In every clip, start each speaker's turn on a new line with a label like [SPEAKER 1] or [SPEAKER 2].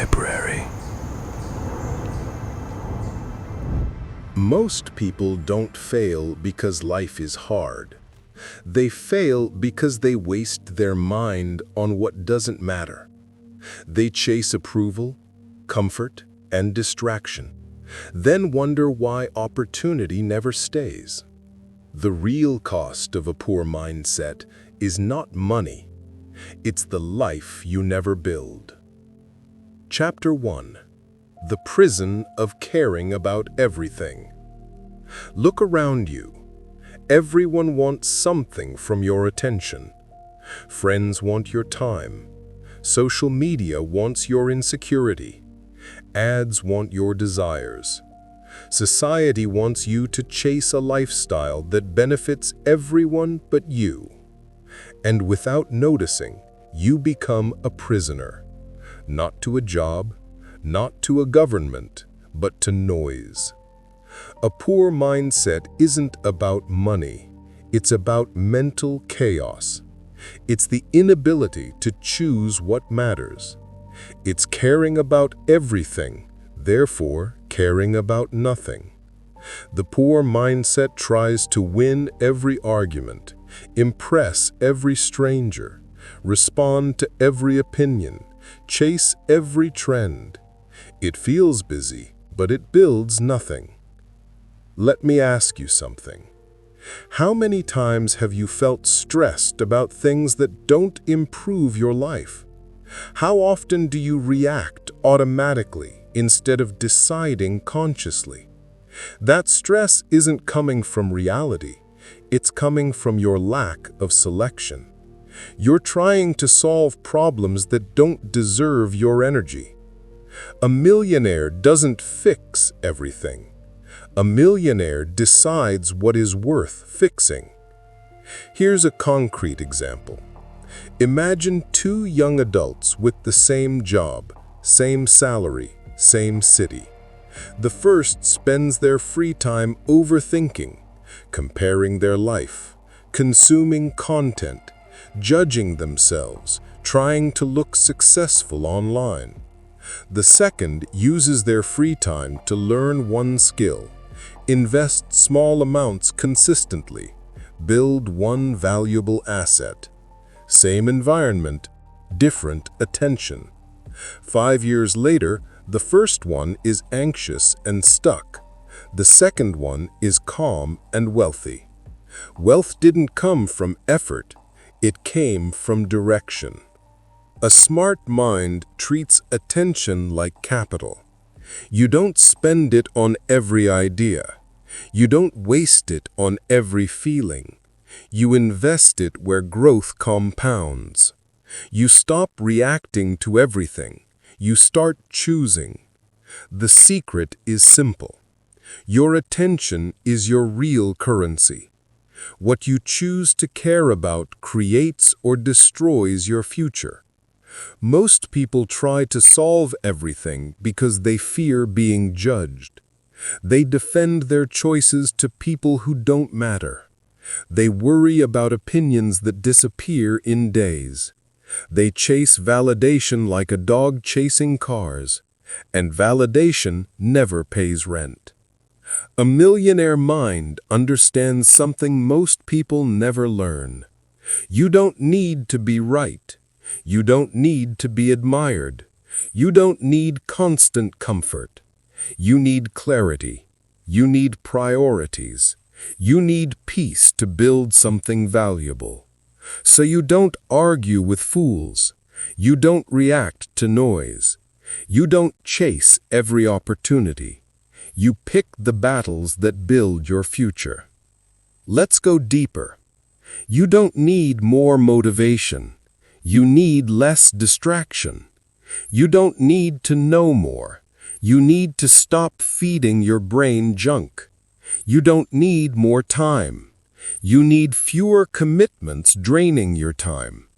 [SPEAKER 1] library.
[SPEAKER 2] Most people don't fail because life is hard. They fail because they waste their mind on what doesn't matter. They chase approval, comfort, and distraction, then wonder why opportunity never stays. The real cost of a poor mindset is not money. It's the life you never build. Chapter 1. The Prison of Caring About Everything. Look around you. Everyone wants something from your attention. Friends want your time. Social media wants your insecurity. Ads want your desires. Society wants you to chase a lifestyle that benefits everyone but you. And without noticing, you become a prisoner. Not to a job, not to a government, but to noise. A poor mindset isn't about money. It's about mental chaos. It's the inability to choose what matters. It's caring about everything, therefore caring about nothing. The poor mindset tries to win every argument, impress every stranger, respond to every opinion, chase every trend. It feels busy, but it builds nothing. Let me ask you something. How many times have you felt stressed about things that don't improve your life? How often do you react automatically instead of deciding consciously? That stress isn't coming from reality. It's coming from your lack of selection. You're trying to solve problems that don't deserve your energy. A millionaire doesn't fix everything. A millionaire decides what is worth fixing. Here's a concrete example. Imagine two young adults with the same job, same salary, same city. The first spends their free time overthinking, comparing their life, consuming content, judging themselves, trying to look successful online. The second uses their free time to learn one skill, invest small amounts consistently, build one valuable asset. Same environment, different attention. 5 years later, the first one is anxious and stuck. The second one is calm and wealthy. Wealth didn't come from effort, it came from direction. A smart mind treats attention like capital. You don't spend it on every idea. You don't waste it on every feeling. You invest it where growth compounds. You stop reacting to everything. You start choosing. The secret is simple. Your attention is your real currency. What you choose to care about creates or destroys your future. Most people try to solve everything because they fear being judged. They defend their choices to people who don't matter. They worry about opinions that disappear in days. They chase validation like a dog chasing cars, and validation never pays rent. A millionaire mind understands something most people never learn. You don't need to be right. You don't need to be admired. You don't need constant comfort. You need clarity. You need priorities. You need peace to build something valuable. So you don't argue with fools. You don't react to noise. You don't chase every opportunity. You pick the battles that build your future. Let's go deeper. You don't need more motivation. You need less distraction. You don't need to know more. You need to stop feeding your brain junk. You don't need more time. You need fewer commitments draining your time.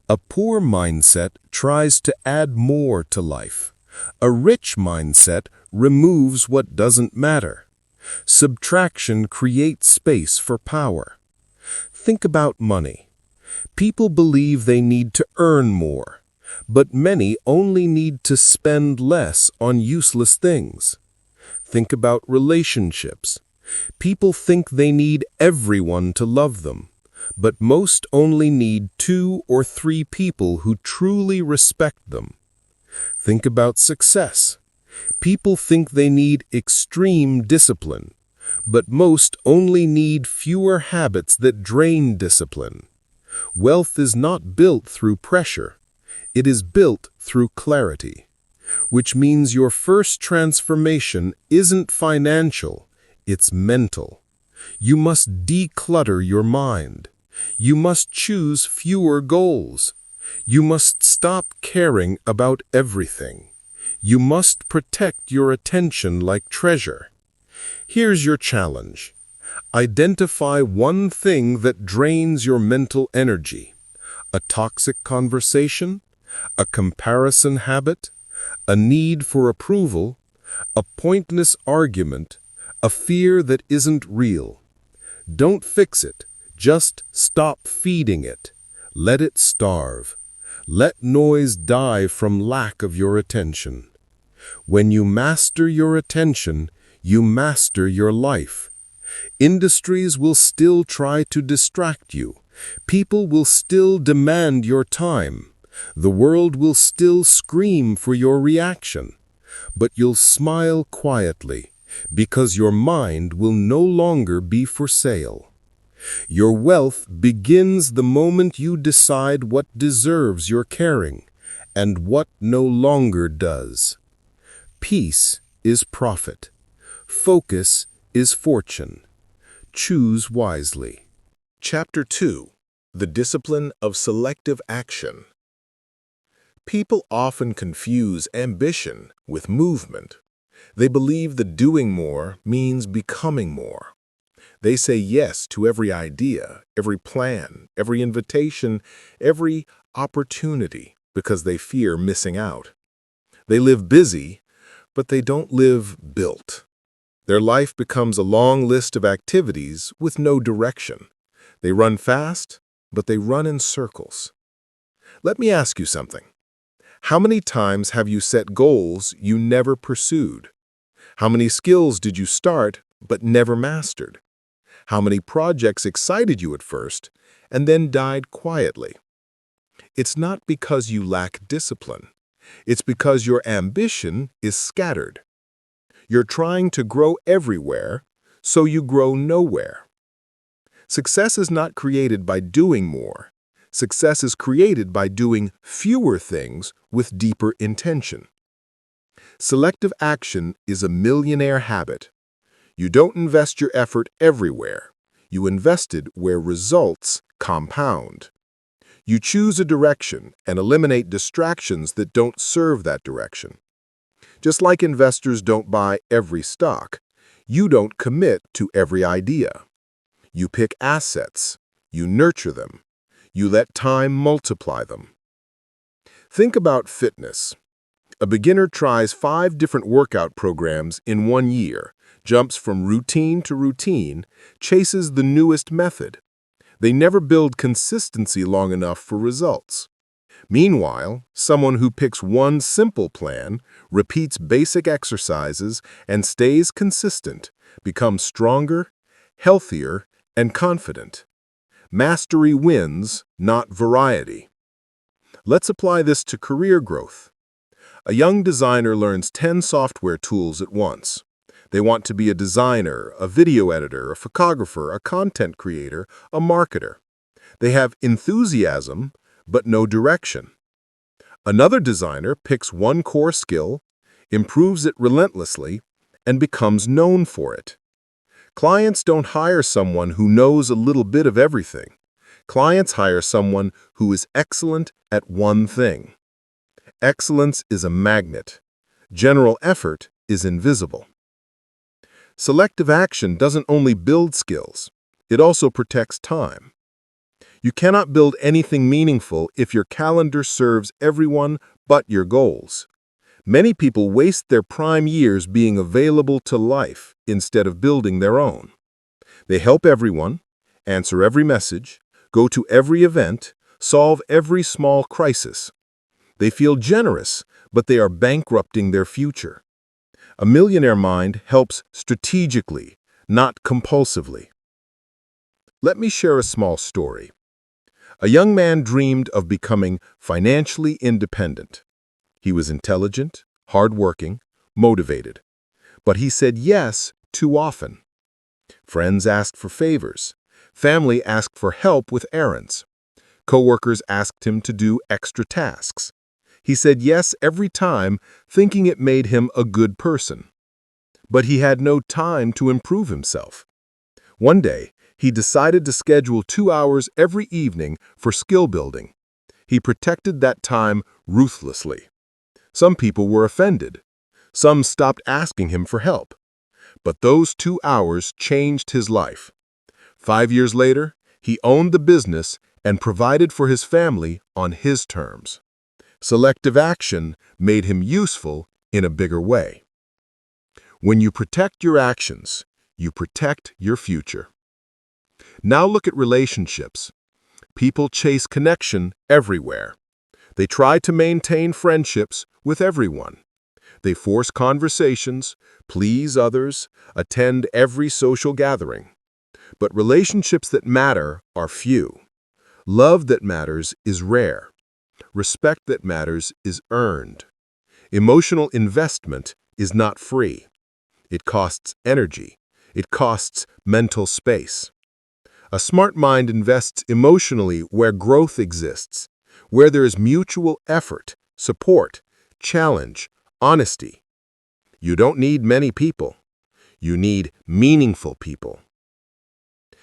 [SPEAKER 2] A poor mindset tries to add more to life. A rich mindset removes what doesn't matter. Subtraction creates space for power. Think about money. People believe they need to earn more. But many only need to spend less on useless things. Think about relationships. People think they need everyone to love them, but most only need 2 or 3 people who truly respect them. Think about success. People think they need extreme discipline, but most only need fewer habits that drain discipline. Wealth is not built through pressure. It is built through clarity, which means your first transformation isn't financial, it's mental. You must declutter your mind. You must choose fewer goals. You must stop caring about everything. You must protect your attention like treasure. Here's your challenge. Identify one thing that drains your mental energy. A toxic conversation, a comparison habit, a need for approval, a pointless argument, a fear that isn't real. Don't fix it. Just stop feeding it. Let it starve. Let noise die from lack of your attention. When you master your attention, you master your life. Industries will still try to distract you. People will still demand your time. The world will still scream for your reaction. But you'll smile quietly, because your mind will no longer be for sale. Your wealth begins the moment you decide what deserves your caring and what no longer does. Peace is profit. Focus is fortune. Choose wisely. Chapter 2. The Discipline of Selective Action. People often confuse ambition with movement. They believe that doing more means becoming more. They say yes to every idea, every plan, every invitation, every opportunity because they fear missing out. They live busy, but they don't live built. Their life becomes a long list of activities with no direction. They run fast, but they run in circles. Let me ask you something. How many times have you set goals you never pursued? How many skills did you start but never mastered? How many projects excited you at first and then died quietly? It's not because you lack discipline. It's because your ambition is scattered. You're trying to grow everywhere, so you grow nowhere. Success is not created by doing more. Success is created by doing fewer things with deeper intention. Selective action is a millionaire habit. You don't invest your effort everywhere. You invest it where results compound. You choose a direction and eliminate distractions that don't serve that direction. Just like investors don't buy every stock, you don't commit to every idea. You pick assets. You nurture them. You let time multiply them. Think about fitness. A beginner tries 5 different workout programs in 1 year, jumps from routine to routine, chases the newest method. They never build consistency long enough for results. Meanwhile, someone who picks one simple plan, repeats basic exercises, and stays consistent becomes stronger, healthier, and confident. Mastery wins, not variety. Let's apply this to career growth. A young designer learns 10 software tools at once. They want to be a designer, a video editor, a photographer, a content creator, a marketer. They have enthusiasm, but no direction. Another designer picks one core skill, improves it relentlessly, and becomes known for it. Clients don't hire someone who knows a little bit of everything. Clients hire someone who is excellent at one thing. Excellence is a magnet. General effort is invisible. Selective action doesn't only build skills, it also protects time. You cannot build anything meaningful if your calendar serves everyone but your goals. Many people waste their prime years being available to life instead of building their own. They help everyone, answer every message, go to every event, solve every small crisis. They feel generous, but they are bankrupting their future. A millionaire mind helps strategically, not compulsively. Let me share a small story. A young man dreamed of becoming financially independent. He was intelligent, hardworking, motivated. But he said yes too often. Friends asked for favors. Family asked for help with errands. Coworkers asked him to do extra tasks. He said yes every time, thinking it made him a good person. But he had no time to improve himself. One day, he decided to schedule 2 hours every evening for skill building. He protected that time ruthlessly. Some people were offended. Some stopped asking him for help. But those 2 hours changed his life. 5 years later, he owned the business and provided for his family on his terms. Selective action made him useful in a bigger way. When you protect your actions, you protect your future. Now look at relationships. People chase connection everywhere. They try to maintain friendships with everyone. They force conversations, please others, attend every social gathering. But relationships that matter are few. Love that matters is rare. Respect that matters is earned. Emotional investment is not free. It costs energy. It costs mental space. A smart mind invests emotionally where growth exists, where there is mutual effort, support, challenge, honesty. You don't need many people. You need meaningful people.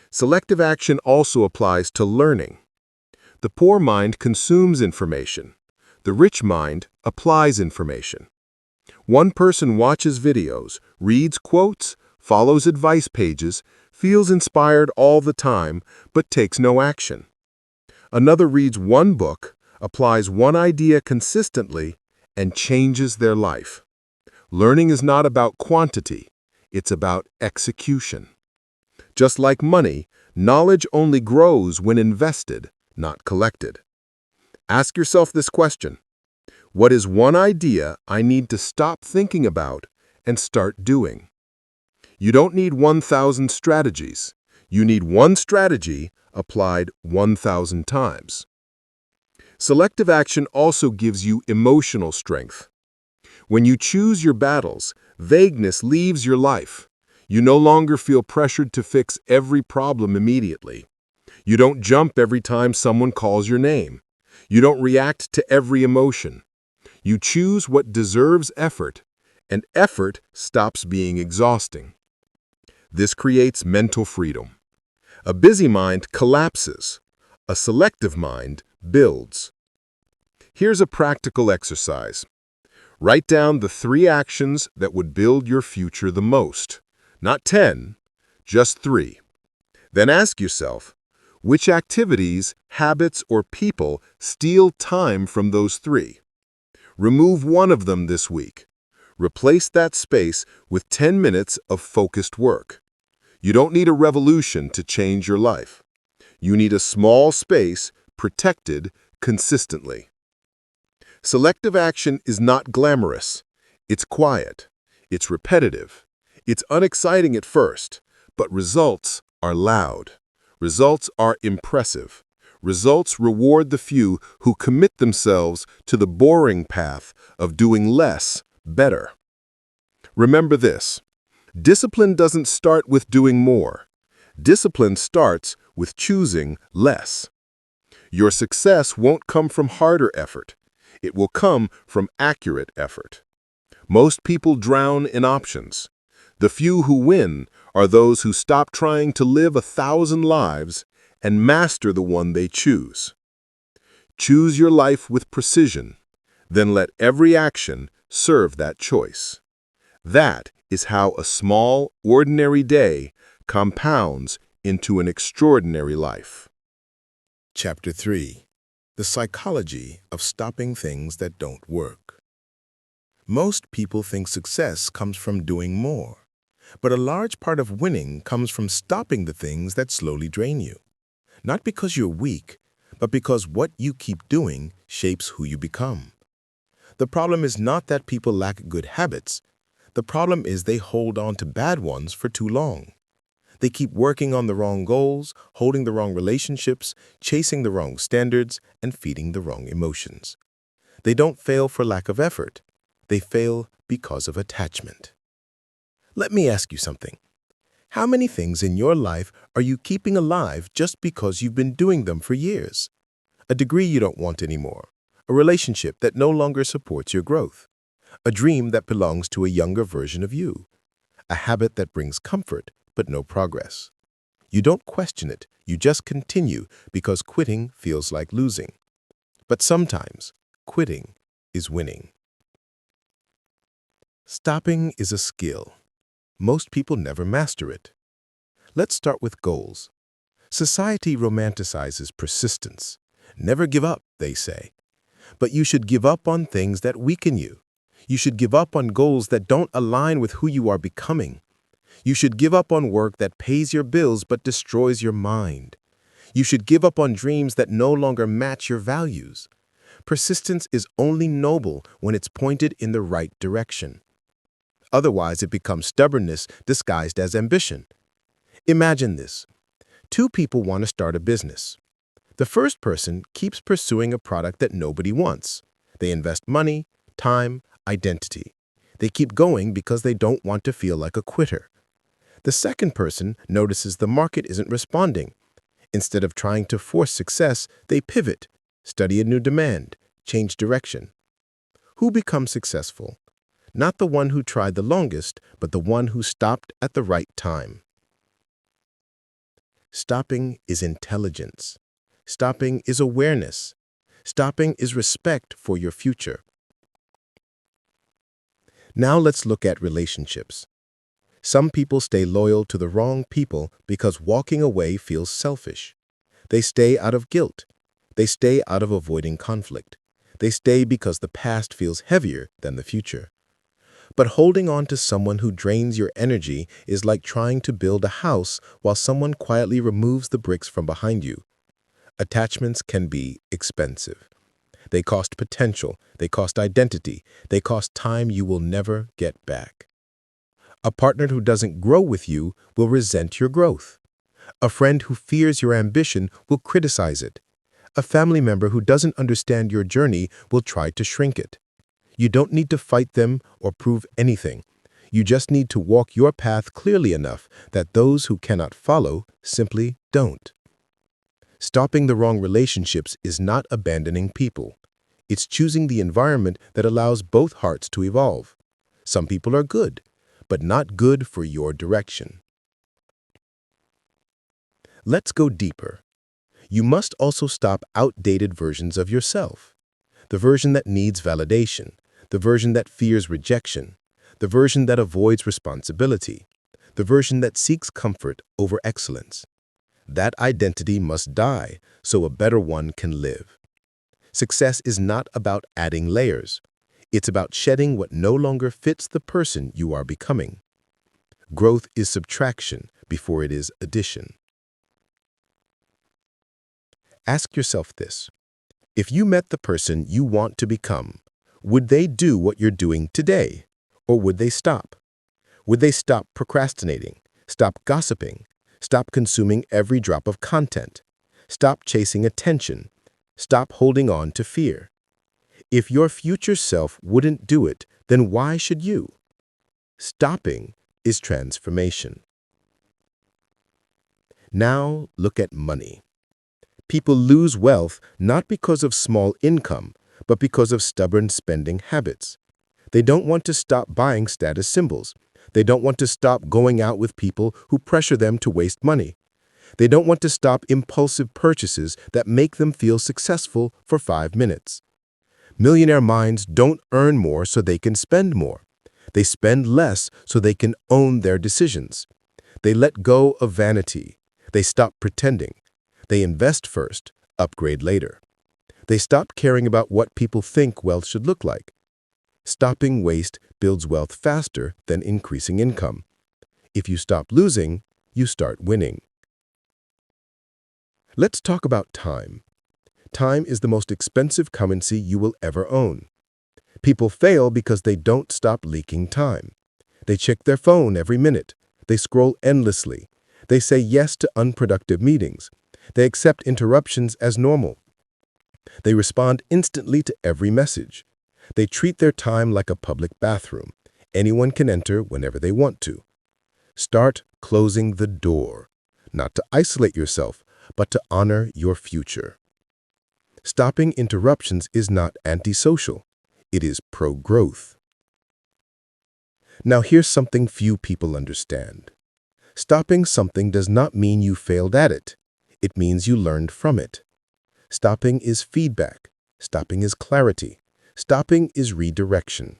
[SPEAKER 2] Selective action also applies to learning. The poor mind consumes information. The rich mind applies information. One person watches videos, reads quotes, follows advice pages, feels inspired all the time, but takes no action. Another reads one book, applies one idea consistently, and changes their life. Learning is not about quantity, it's about execution. Just like money, knowledge only grows when invested, not collected. Ask yourself this question. What is one idea I need to stop thinking about and start doing? You don't need 1,000 strategies. You need one strategy applied 1,000 times. Selective action also gives you emotional strength. When you choose your battles, vagueness leaves your life. You no longer feel pressured to fix every problem immediately. You don't jump every time someone calls your name. You don't react to every emotion. You choose what deserves effort, and effort stops being exhausting. This creates mental freedom. A busy mind collapses. A selective mind builds. Here's a practical exercise. Write down the 3 actions that would build your future the most. Not 10, just 3. Then ask yourself, which activities, habits, or people steal time from those 3? Remove one of them this week. Replace that space with 10 minutes of focused work. You don't need a revolution to change your life. You need a small space protected consistently. Selective action is not glamorous. It's quiet. It's repetitive. It's unexciting at first, but results are loud. Results are impressive. Results reward the few who commit themselves to the boring path of doing less better. Remember this. Discipline doesn't start with doing more. Discipline starts with choosing less. Your success won't come from harder effort. It will come from accurate effort. Most people drown in options. The few who win are those who stop trying to live 1,000 lives and master the one they choose. Choose your life with precision, then let every action serve that choice. That is how a small, ordinary day compounds into an extraordinary life.
[SPEAKER 1] Chapter 3. The Psychology of Stopping Things That Don't Work. Most people think success comes from doing more, but a large part of winning comes from stopping the things that slowly drain you. Not because you're weak, but because what you keep doing shapes who you become. The problem is not that people lack good habits. The problem is they hold on to bad ones for too long. They keep working on the wrong goals, holding the wrong relationships, chasing the wrong standards, and feeding the wrong emotions. They don't fail for lack of effort. They fail because of attachment. Let me ask you something. How many things in your life are you keeping alive just because you've been doing them for years? A degree you don't want anymore, a relationship that no longer supports your growth, a dream that belongs to a younger version of you, a habit that brings comfort but no progress. You don't question it, you just continue because quitting feels like losing. But sometimes, quitting is winning. Stopping is a skill. Most people never master it. Let's start with goals. Society romanticizes persistence. Never give up, they say. But you should give up on things that weaken you. You should give up on goals that don't align with who you are becoming. You should give up on work that pays your bills but destroys your mind. You should give up on dreams that no longer match your values. Persistence is only noble when it's pointed in the right direction. Otherwise, it becomes stubbornness disguised as ambition. Imagine this. Two people want to start a business. The first person keeps pursuing a product that nobody wants. They invest money, time, identity. They keep going because they don't want to feel like a quitter. The second person notices the market isn't responding. Instead of trying to force success, they pivot, study a new demand, change direction. Who becomes successful? Not the one who tried the longest, but the one who stopped at the right time. Stopping is intelligence. Stopping is awareness. Stopping is respect for your future. Now let's look at relationships. Some people stay loyal to the wrong people because walking away feels selfish. They stay out of guilt. They stay out of avoiding conflict. They stay because the past feels heavier than the future. But holding on to someone who drains your energy is like trying to build a house while someone quietly removes the bricks from behind you. Attachments can be expensive. They cost potential, they cost identity, they cost time you will never get back. A partner who doesn't grow with you will resent your growth. A friend who fears your ambition will criticize it. A family member who doesn't understand your journey will try to shrink it. You don't need to fight them or prove anything. You just need to walk your path clearly enough that those who cannot follow simply don't. Stopping the wrong relationships is not abandoning people. It's choosing the environment that allows both hearts to evolve. Some people are good, but not good for your direction. Let's go deeper. You must also stop outdated versions of yourself. The version that needs validation, the version that fears rejection, the version that avoids responsibility, the version that seeks comfort over excellence. That identity must die so a better one can live. Success is not about adding layers. It's about shedding what no longer fits the person you are becoming. Growth is subtraction before it is addition. Ask yourself this. If you met the person you want to become, would they do what you're doing today? Or would they stop? Would they stop procrastinating, stop gossiping, stop consuming every drop of content, stop chasing attention, stop holding on to fear? If your future self wouldn't do it, then why should you? Stopping is transformation. Now look at money. People lose wealth not because of small income, but because of stubborn spending habits. They don't want to stop buying status symbols. They don't want to stop going out with people who pressure them to waste money. They don't want to stop impulsive purchases that make them feel successful for 5 minutes. Millionaire minds don't earn more so they can spend more. They spend less so they can own their decisions. They let go of vanity. They stop pretending. They invest first, upgrade later. They stop caring about what people think wealth should look like. Stopping waste builds wealth faster than increasing income. If you stop losing, you start winning. Let's talk about time. Time is the most expensive currency you will ever own. People fail because they don't stop leaking time. They check their phone every minute. They scroll endlessly. They say yes to unproductive meetings. They accept interruptions as normal. They respond instantly to every message. They treat their time like a public bathroom. Anyone can enter whenever they want to. Start closing the door, not to isolate yourself, but to honor your future. Stopping interruptions is not antisocial. It is pro-growth. Now here's something few people understand. Stopping something does not mean you failed at it. It means you learned from it. Stopping is feedback. Stopping is clarity. Stopping is redirection.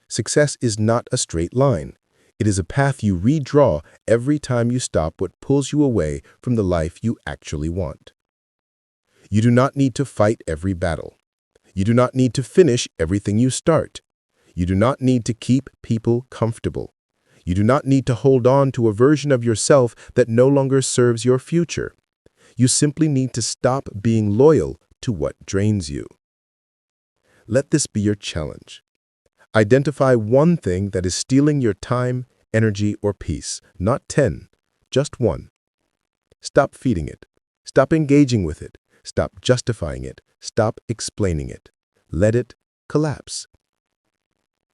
[SPEAKER 1] Success is not a straight line. It is a path you redraw every time you stop what pulls you away from the life you actually want. You do not need to fight every battle. You do not need to finish everything you start. You do not need to keep people comfortable. You do not need to hold on to a version of yourself that no longer serves your future. You simply need to stop being loyal to what drains you. Let this be your challenge. Identify one thing that is stealing your time, energy, or peace, not 10, just one. Stop feeding it. Stop engaging with it. Stop justifying it. Stop explaining it. Let it collapse.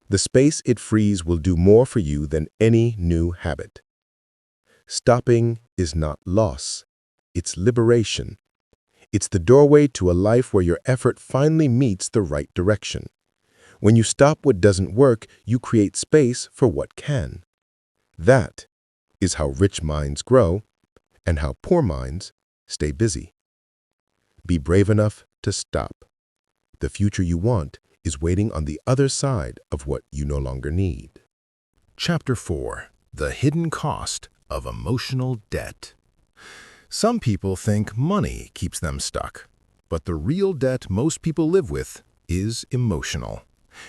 [SPEAKER 1] The space it frees will do more for you than any new habit. Stopping is not loss. It's liberation. It's the doorway to a life where your effort finally meets the right direction. When you stop what doesn't work, you create space for what can. That is how rich minds grow and how poor minds stay busy. Be brave enough to stop. The future you want is waiting on the other side of what you no longer need.
[SPEAKER 2] Chapter 4. The Hidden Cost of Emotional Debt. Some people think money keeps them stuck, but the real debt most people live with is emotional.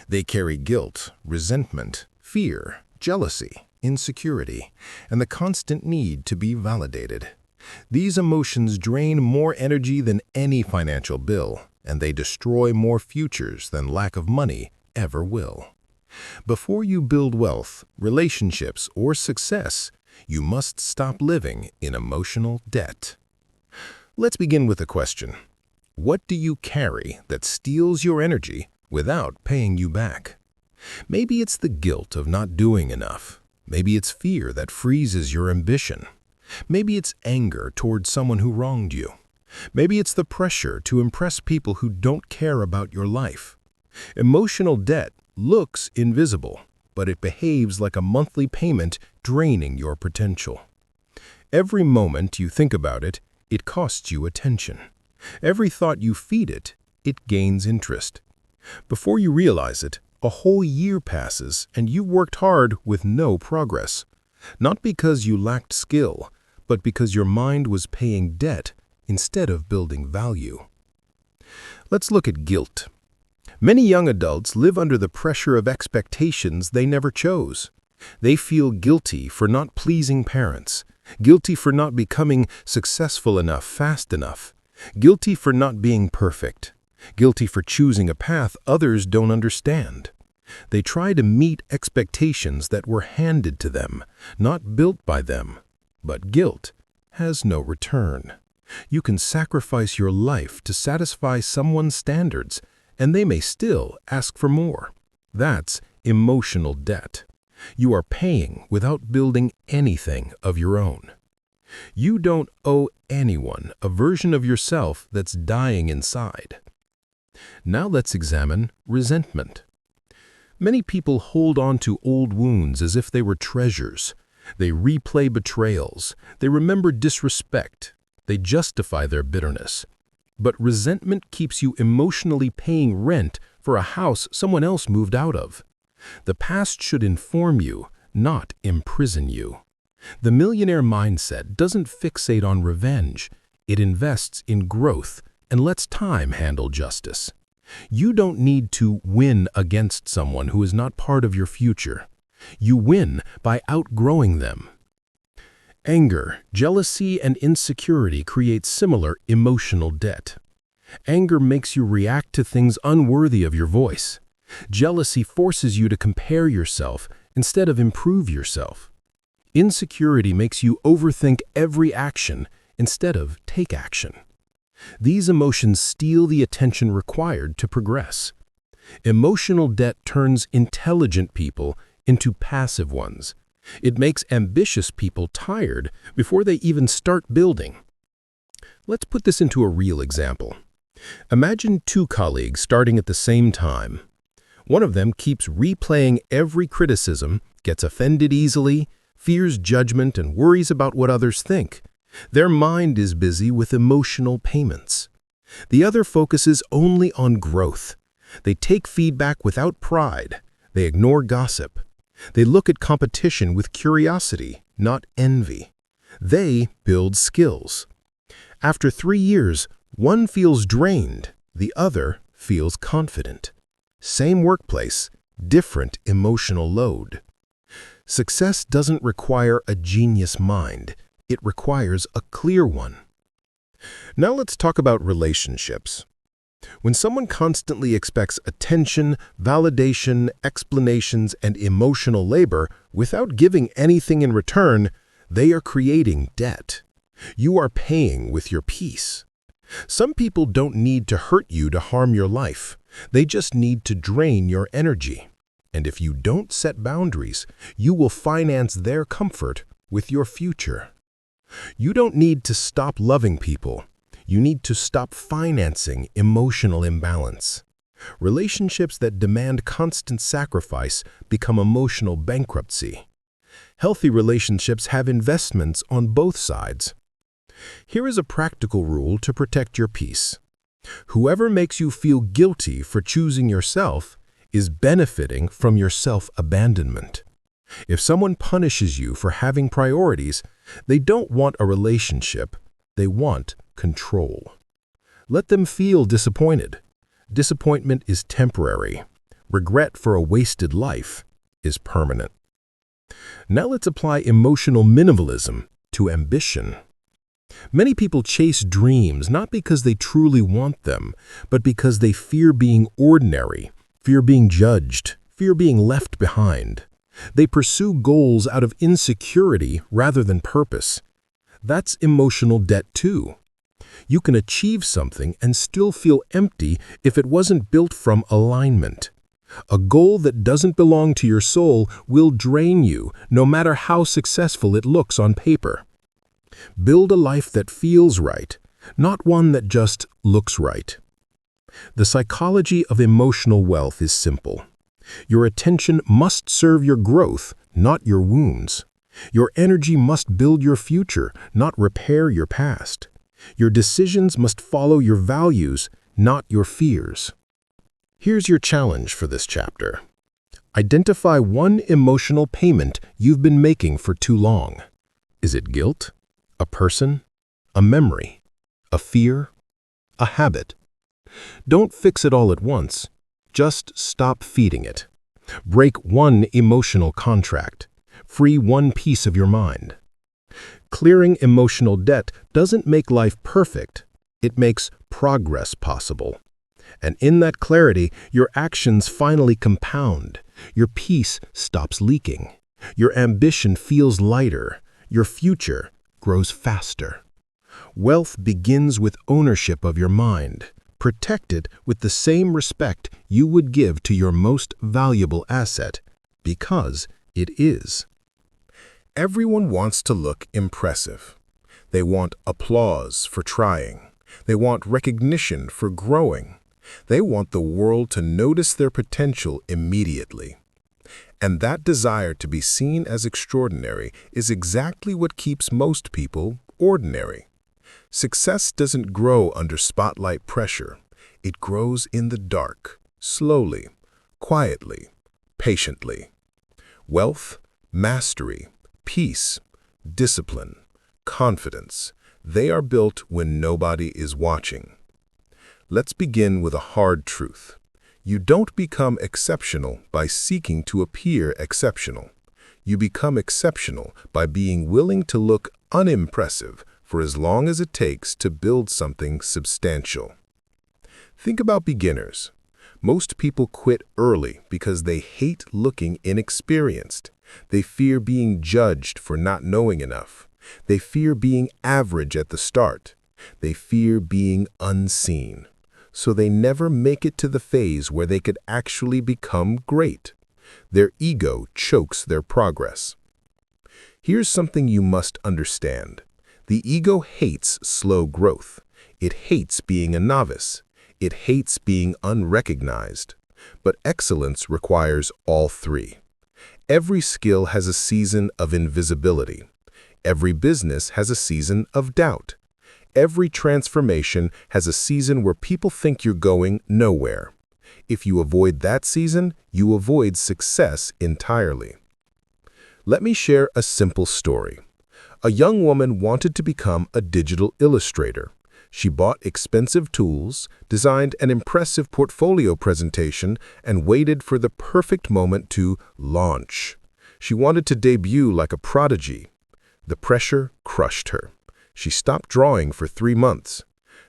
[SPEAKER 2] They carry guilt, resentment, fear, jealousy, insecurity, and the constant need to be validated. These emotions drain more energy than any financial bill, and they destroy more futures than lack of money ever will. Before you build wealth, relationships, or success, you must stop living in emotional debt. Let's begin with a question. What do you carry that steals your energy without paying you back? Maybe it's the guilt of not doing enough. Maybe it's fear that freezes your ambition. Maybe it's anger towards someone who wronged you. Maybe it's the pressure to impress people who don't care about your life. Emotional debt looks invisible, but it behaves like a monthly payment draining your potential. Every moment you think about it, it costs you attention. Every thought you feed it, it gains interest. Before you realize it, a whole year passes and you worked hard with no progress. Not because you lacked skill, but because your mind was paying debt instead of building value. Let's look at guilt. Many young adults live under the pressure of expectations they never chose. They feel guilty for not pleasing parents, guilty for not becoming successful enough fast enough, guilty for not being perfect, guilty for choosing a path others don't understand. They try to meet expectations that were handed to them, not built by them. But guilt has no return. You can sacrifice your life to satisfy someone's standards, and they may still ask for more. That's emotional debt. You are paying without building anything of your own. You don't owe anyone a version of yourself that's dying inside. Now let's examine resentment. Many people hold on to old wounds as if they were treasures. They replay betrayals. They remember disrespect. They justify their bitterness. But resentment keeps you emotionally paying rent for a house someone else moved out of. The past should inform you, not imprison you. The millionaire mindset doesn't fixate on revenge. It invests in growth and lets time handle justice. You don't need to win against someone who is not part of your future. You win by outgrowing them. Anger, jealousy, and insecurity create similar emotional debt. Anger makes you react to things unworthy of your voice. Jealousy forces you to compare yourself instead of improve yourself. Insecurity makes you overthink every action instead of take action. These emotions steal the attention required to progress. Emotional debt turns intelligent people into passive ones. It makes ambitious people tired before they even start building. Let's put this into a real example. Imagine two colleagues starting at the same time. One of them keeps replaying every criticism, gets offended easily, fears judgment, and worries about what others think. Their mind is busy with emotional payments. The other focuses only on growth. They take feedback without pride. They ignore gossip. They look at competition with curiosity, not envy. They build skills. After 3 years, one feels drained, the other feels confident. Same workplace, different emotional load. Success doesn't require a genius mind. It requires a clear one. Now let's talk about relationships. When someone constantly expects attention, validation, explanations, and emotional labor without giving anything in return, they are creating debt. You are paying with your peace. Some people don't need to hurt you to harm your life. They just need to drain your energy. And if you don't set boundaries, you will finance their comfort with your future. You don't need to stop loving people. You need to stop financing emotional imbalance. Relationships that demand constant sacrifice become emotional bankruptcy. Healthy relationships have investments on both sides. Here is a practical rule to protect your peace. Whoever makes you feel guilty for choosing yourself is benefiting from your self-abandonment. If someone punishes you for having priorities, they don't want a relationship, they want control. Let them feel disappointed. Disappointment is temporary. Regret for a wasted life is permanent. Now let's apply emotional minimalism to ambition. Many people chase dreams not because they truly want them, but because they fear being ordinary, fear being judged, fear being left behind. They pursue goals out of insecurity rather than purpose. That's emotional debt too. You can achieve something and still feel empty if it wasn't built from alignment. A goal that doesn't belong to your soul will drain you, no matter how successful it looks on paper. Build a life that feels right, not one that just looks right. The psychology of emotional wealth is simple. Your attention must serve your growth, not your wounds. Your energy must build your future, not repair your past. Your decisions must follow your values, not your fears. Here's your challenge for this chapter. Identify one emotional payment you've been making for too long. Is it guilt? A person? A memory? A fear? A habit? Don't fix it all at once. Just stop feeding it. Break one emotional contract. Free one piece of your mind. Clearing emotional debt doesn't make life perfect. It makes progress possible. And in that clarity, your actions finally compound. Your peace stops leaking. Your ambition feels lighter. Your future grows faster. Wealth begins with ownership of your mind. Protect it with the same respect you would give to your most valuable asset, because it is.
[SPEAKER 1] Everyone wants to look impressive. They want applause for trying. They want recognition for growing. They want the world to notice their potential immediately. And that desire to be seen as extraordinary is exactly what keeps most people ordinary. Success doesn't grow under spotlight pressure. It grows in the dark, slowly, quietly, patiently. Wealth, mastery, peace, discipline, confidence, they are built when nobody is watching. Let's begin with a hard truth. You don't become exceptional by seeking to appear exceptional. You become exceptional by being willing to look unimpressive for as long as it takes to build something substantial. Think about beginners.
[SPEAKER 2] Most people quit early because they hate looking inexperienced. They fear being judged for not knowing enough. They fear being average at the start. They fear being unseen. So they never make it to the phase where they could actually become great. Their ego chokes their progress. Here's something you must understand. The ego hates slow growth. It hates being a novice. It hates being unrecognized. But excellence requires all three. Every skill has a season of invisibility. Every business has a season of doubt. Every transformation has a season where people think you're going nowhere. If you avoid that season, you avoid success entirely. Let me share a simple story. A young woman wanted to become a digital illustrator. She bought expensive tools, designed an impressive portfolio presentation, and waited for the perfect moment to launch. She wanted to debut like a prodigy. The pressure crushed her. She stopped drawing for 3 months.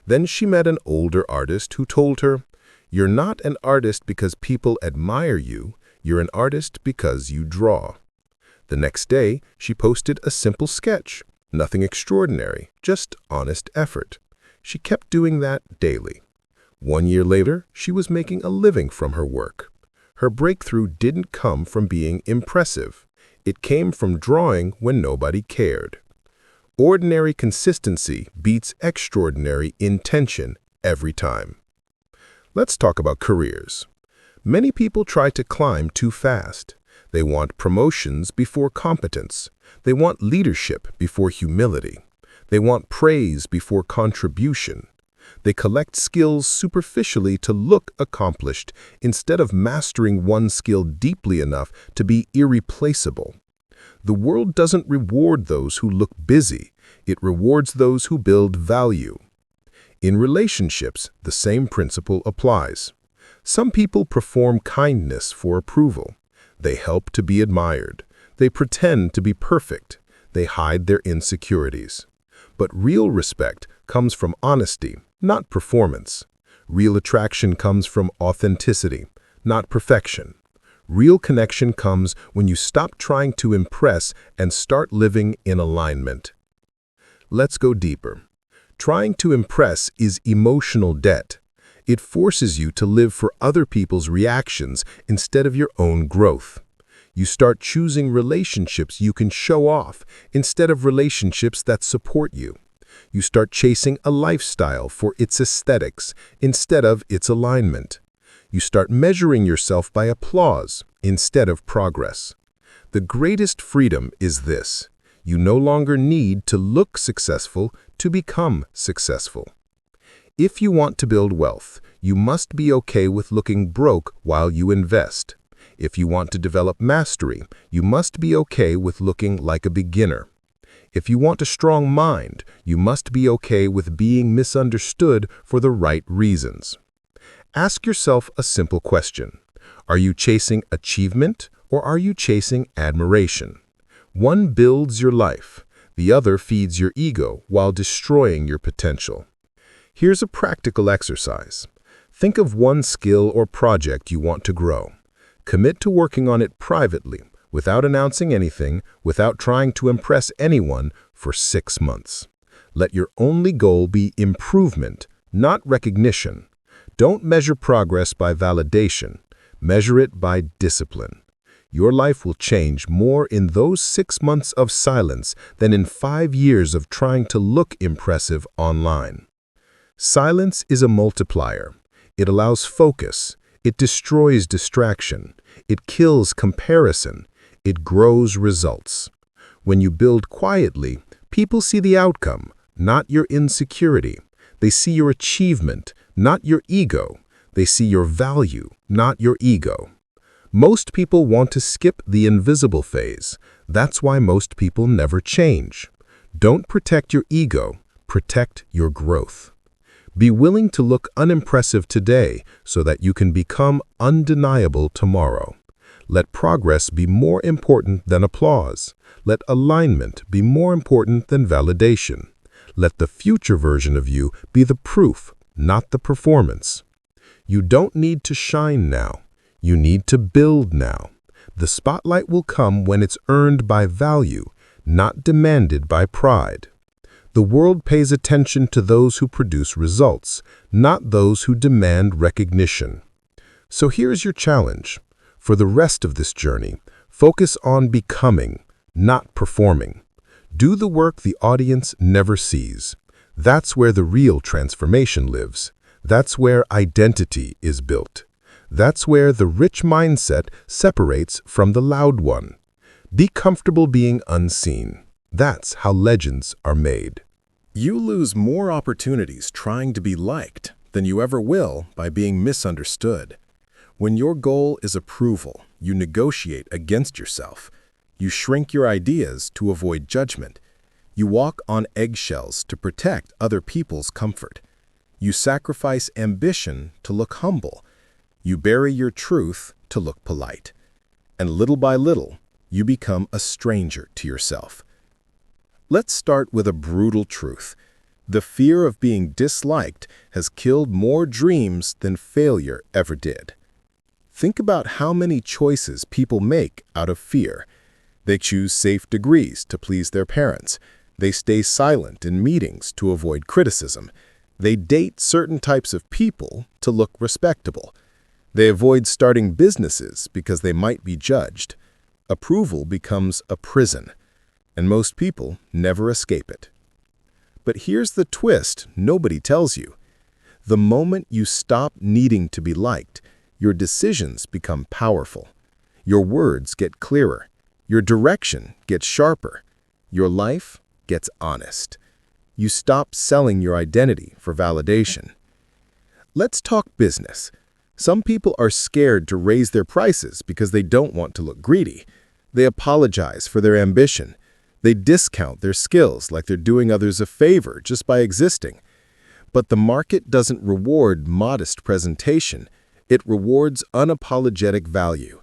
[SPEAKER 2] Then she met an older artist who told her, "You're not an artist because people admire you. You're an artist because you draw." The next day, she posted a simple sketch. Nothing extraordinary, just honest effort. She kept doing that daily. 1 year later, she was making a living from her work. Her breakthrough didn't come from being impressive. It came from drawing when nobody cared. Ordinary consistency beats extraordinary intention every time. Let's talk about careers. Many people try to climb too fast. They want promotions before competence. They want leadership before humility. They want praise before contribution. They collect skills superficially to look accomplished instead of mastering one skill deeply enough to be irreplaceable. The world doesn't reward those who look busy. It rewards those who build value. In relationships, the same principle applies. Some people perform kindness for approval. They help to be admired. They pretend to be perfect. They hide their insecurities. But real respect comes from honesty, not performance. Real attraction comes from authenticity, not perfection. Real connection comes when you stop trying to impress and start living in alignment. Let's go deeper. Trying to impress is emotional debt. It forces you to live for other people's reactions instead of your own growth. You start choosing relationships you can show off instead of relationships that support you. You start chasing a lifestyle for its aesthetics instead of its alignment. You start measuring yourself by applause instead of progress. The greatest freedom is this: you no longer need to look successful to become successful. If you want to build wealth, you must be okay with looking broke while you invest. If you want to develop mastery, you must be okay with looking like a beginner. If you want a strong mind, you must be okay with being misunderstood for the right reasons. Ask yourself a simple question. Are you chasing achievement or are you chasing admiration? One builds your life. The other feeds your ego while destroying your potential. Here's a practical exercise. Think of one skill or project you want to grow. Commit to working on it privately, without announcing anything, without trying to impress anyone, for 6 months. Let your only goal be improvement, not recognition. Don't measure progress by validation. Measure it by discipline. Your life will change more in those 6 months of silence than in 5 years of trying to look impressive online. Silence is a multiplier. It allows focus. It destroys distraction. It kills comparison. It grows results. When you build quietly, people see the outcome, not your insecurity. They see your achievement, not your ego. They see your value, not your ego. Most people want to skip the invisible phase. That's why most people never change. Don't protect your ego. Protect your growth. Be willing to look unimpressive today so that you can become undeniable tomorrow. Let progress be more important than applause. Let alignment be more important than validation. Let the future version of you be the proof, not the performance. You don't need to shine now. You need to build now. The spotlight will come when it's earned by value, not demanded by pride. The world pays attention to those who produce results, not those who demand recognition. So here's your challenge. For the rest of this journey, focus on becoming, not performing. Do the work the audience never sees. That's where the real transformation lives. That's where identity is built. That's where the rich mindset separates from the loud one. Be comfortable being unseen. That's how legends are made.
[SPEAKER 1] You lose more opportunities trying to be liked than you ever will by being misunderstood. When your goal is approval, you negotiate against yourself. You shrink your ideas to avoid judgment. You walk on eggshells to protect other people's comfort. You sacrifice ambition to look humble. You bury your truth to look polite. And little by little, you become a stranger to yourself. Let's start with a brutal truth. The fear of being disliked has killed more dreams than failure ever did. Think about how many choices people make out of fear. They choose safe degrees to please their parents. They stay silent in meetings to avoid criticism. They date certain types of people to look respectable. They avoid starting businesses because they might be judged. Approval becomes a prison, and most people never escape it. But here's the twist nobody tells you. The moment you stop needing to be liked, your decisions become powerful. Your words get clearer. Your direction gets sharper. Your life gets honest. You stop selling your identity for validation. Let's talk business. Some people are scared to raise their prices because they don't want to look greedy. They apologize for their ambition. They discount their skills like they're doing others a favor just by existing. But the market doesn't reward modest presentation. It rewards unapologetic value.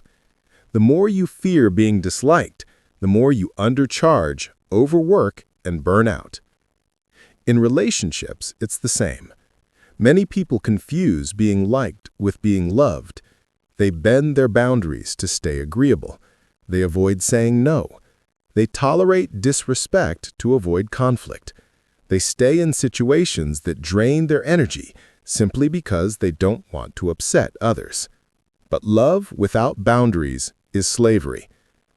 [SPEAKER 1] The more you fear being disliked, the more you undercharge, overwork, and burn out. In relationships, it's the same. Many people confuse being liked with being loved. They bend their boundaries to stay agreeable. They avoid saying no. They tolerate disrespect to avoid conflict. They stay in situations that drain their energy simply because they don't want to upset others. But love without boundaries is slavery.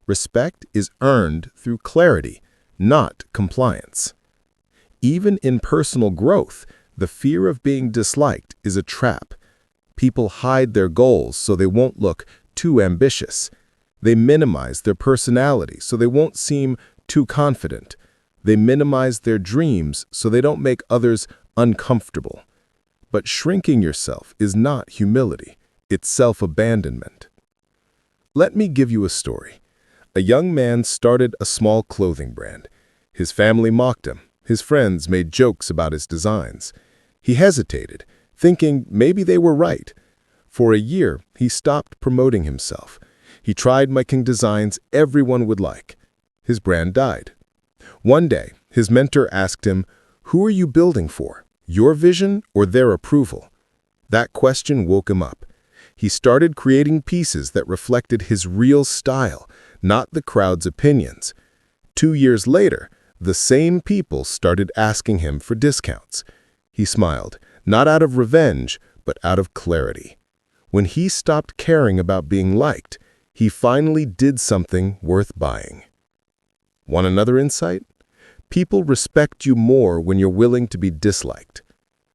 [SPEAKER 1] Respect is earned through clarity, not compliance. Even in personal growth, the fear of being disliked is a trap. People hide their goals so they won't look too ambitious. They minimize their personality so they won't seem too confident. They minimize their dreams so they don't make others uncomfortable. But shrinking yourself is not humility, it's self-abandonment. Let me give you a story. A young man started a small clothing brand. His family mocked him. His friends made jokes about his designs. He hesitated, thinking maybe they were right. For a year, he stopped promoting himself. He tried making designs everyone would like. His brand died. One day, his mentor asked him, "Who are you building for? Your vision or their approval?" That question woke him up. He started creating pieces that reflected his real style, not the crowd's opinions. 2 years later, the same people started asking him for discounts. He smiled, not out of revenge, but out of clarity. When he stopped caring about being liked, he finally did something worth buying. Want another insight? People respect you more when you're willing to be disliked.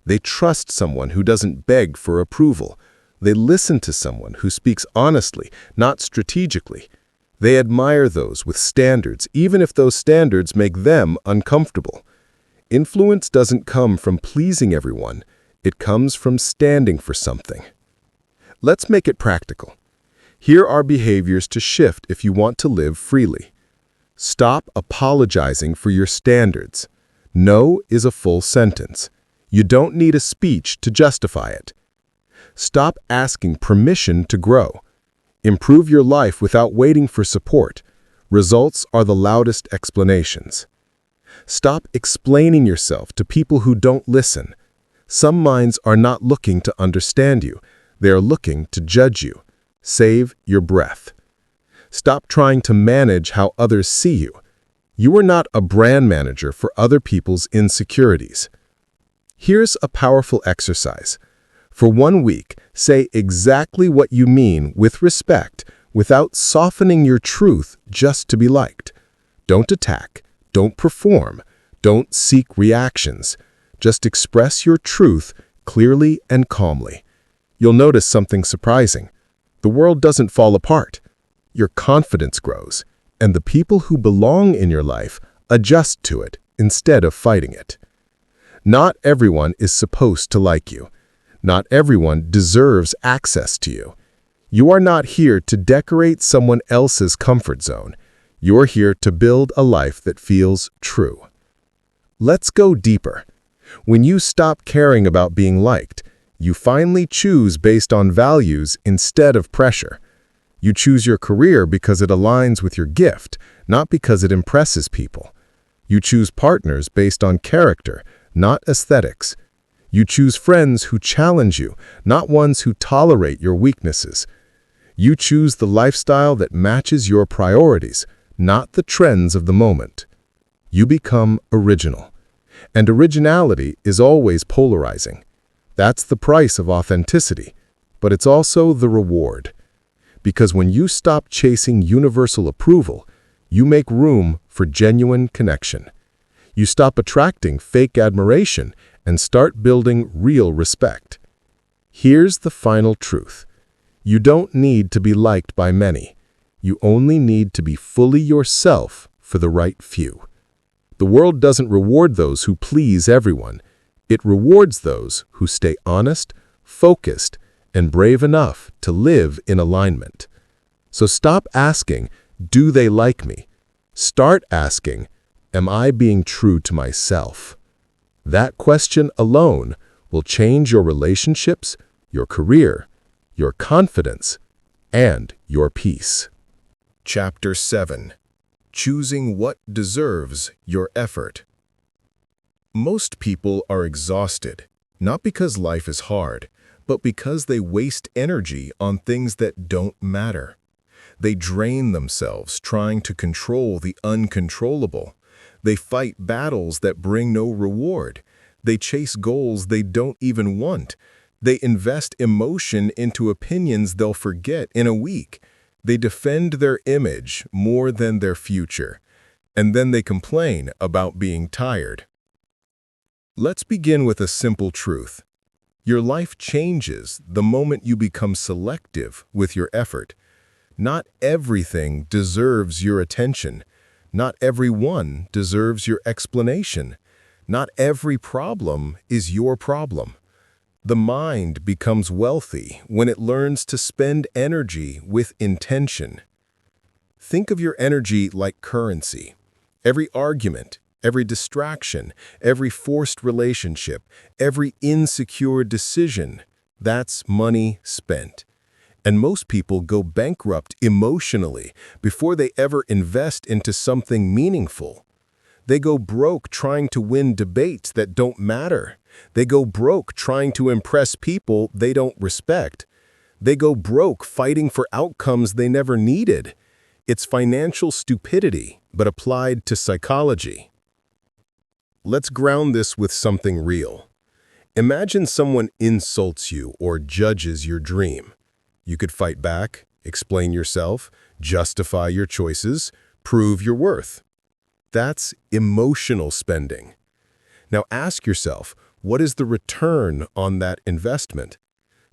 [SPEAKER 1] They trust someone who doesn't beg for approval. They listen to someone who speaks honestly, not strategically. They admire those with standards, even if those standards make them uncomfortable. Influence doesn't come from pleasing everyone. It comes from standing for something. Let's make it practical. Here are behaviors to shift if you want to live freely. Stop apologizing for your standards. No is a full sentence. You don't need a speech to justify it. Stop asking permission to grow. Improve your life without waiting for support. Results are the loudest explanations. Stop explaining yourself to people who don't listen. Some minds are not looking to understand you.
[SPEAKER 2] They are looking to judge you. Save your breath. Stop trying to manage how others see you. You are not a brand manager for other people's insecurities. Here's a powerful exercise. For 1 week, say exactly what you mean with respect without softening your truth just to be liked. Don't attack. Don't perform. Don't seek reactions. Just express your truth clearly and calmly. You'll notice something surprising. The world doesn't fall apart. Your confidence grows, and the people who belong in your life adjust to it instead of fighting it. Not everyone is supposed to like you. Not everyone deserves access to you. You are not here to decorate someone else's comfort zone. You are here to build a life that feels true. Let's go deeper. When you stop caring about being liked, you finally choose based on values instead of pressure. You choose your career because it aligns with your gift, not because it impresses people. You choose partners based on character, not aesthetics. You choose friends who challenge you, not ones who tolerate your weaknesses. You choose the lifestyle that matches your priorities, not the trends of the moment. You become original. And originality is always polarizing. That's the price of authenticity, but it's also the reward. Because when you stop chasing universal approval, you make room for genuine connection. You stop attracting fake admiration and start building real respect. Here's the final truth. You don't need to be liked by many. You only need to be fully yourself for the right few. The world doesn't reward those who please everyone. It rewards those who stay honest, focused, and brave enough to live in alignment. So stop asking, do they like me? Start asking, am I being true to myself? That question alone will change your relationships, your career, your confidence, and your peace.
[SPEAKER 1] Chapter 7. Choosing what deserves your effort. Most people are exhausted, not because life is hard, but because they waste energy on things that don't matter. They drain themselves trying to control the uncontrollable. They fight battles that bring no reward. They chase goals they don't even want. They invest emotion into opinions they'll forget in a week. They defend their image more than their future. And then they complain about being tired. Let's begin with a simple truth. Your life changes the moment you become selective with your effort. Not everything deserves your attention. Not everyone deserves your explanation. Not every problem is your problem. The mind becomes wealthy when it learns to spend energy with intention. Think of your energy like currency. Every argument, every distraction, every forced relationship, every insecure decision, that's money spent. And most people go bankrupt emotionally before they ever invest into something meaningful. They go broke trying to win debates that don't matter. They go broke trying to impress people they don't respect. They go broke fighting for outcomes they never needed. It's financial stupidity, but applied to psychology. Let's ground this with something real. Imagine someone insults you or judges your dream. You could fight back, explain yourself, justify your choices, prove your worth. That's emotional spending. Now ask yourself, what is the return on that investment?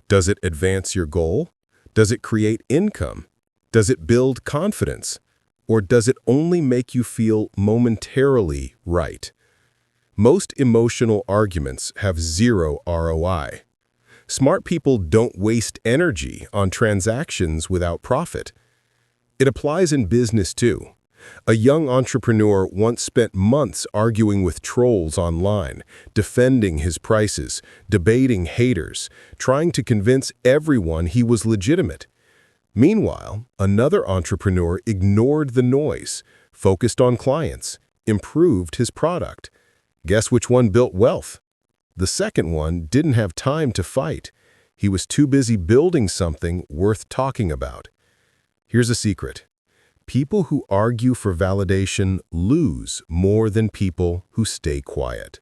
[SPEAKER 1] Does it advance your goal? Does it create income? Does it build confidence? Or does it only make you feel momentarily right? Most emotional arguments have zero ROI. Smart people don't waste energy on transactions without profit. It applies in business too. A young entrepreneur once spent months arguing with trolls online, defending his prices, debating haters, trying to convince everyone he was legitimate. Meanwhile, another entrepreneur ignored the noise, focused on clients, improved his product. Guess which one built wealth? The second one didn't have time to fight.
[SPEAKER 2] He was too busy building something worth talking about. Here's a secret. People who argue for validation lose more than people who stay quiet.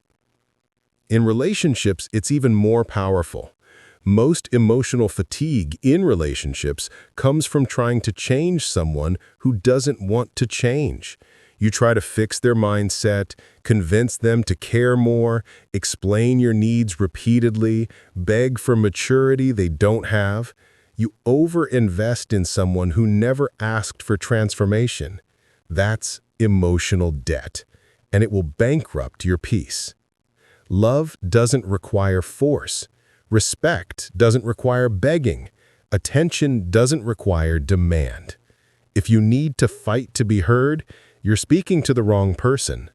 [SPEAKER 2] In relationships, it's even more powerful. Most emotional fatigue in relationships comes from trying to change someone who doesn't want to change. You try to fix their mindset, convince them to care more, explain your needs repeatedly, beg for maturity they don't have. You overinvest in someone who never asked for transformation. That's emotional debt, and it will bankrupt your peace. Love doesn't require force. Respect doesn't require begging. Attention doesn't require demand. If you need to fight to be heard, you're speaking to the wrong person.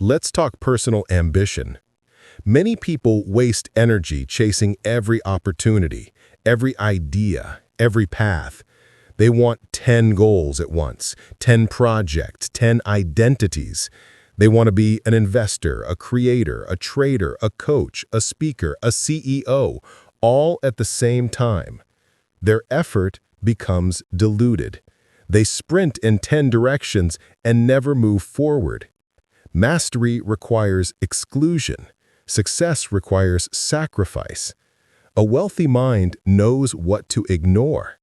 [SPEAKER 2] Let's talk personal ambition. Many people waste energy chasing every opportunity, every idea, every path. They want 10 goals at once, 10 projects, 10 identities. They want to be an investor, a creator, a trader, a coach, a speaker, a CEO, all at the same time. Their effort becomes diluted. They sprint in 10 directions and never move forward. Mastery requires exclusion. Success requires sacrifice. A wealthy mind knows what to ignore.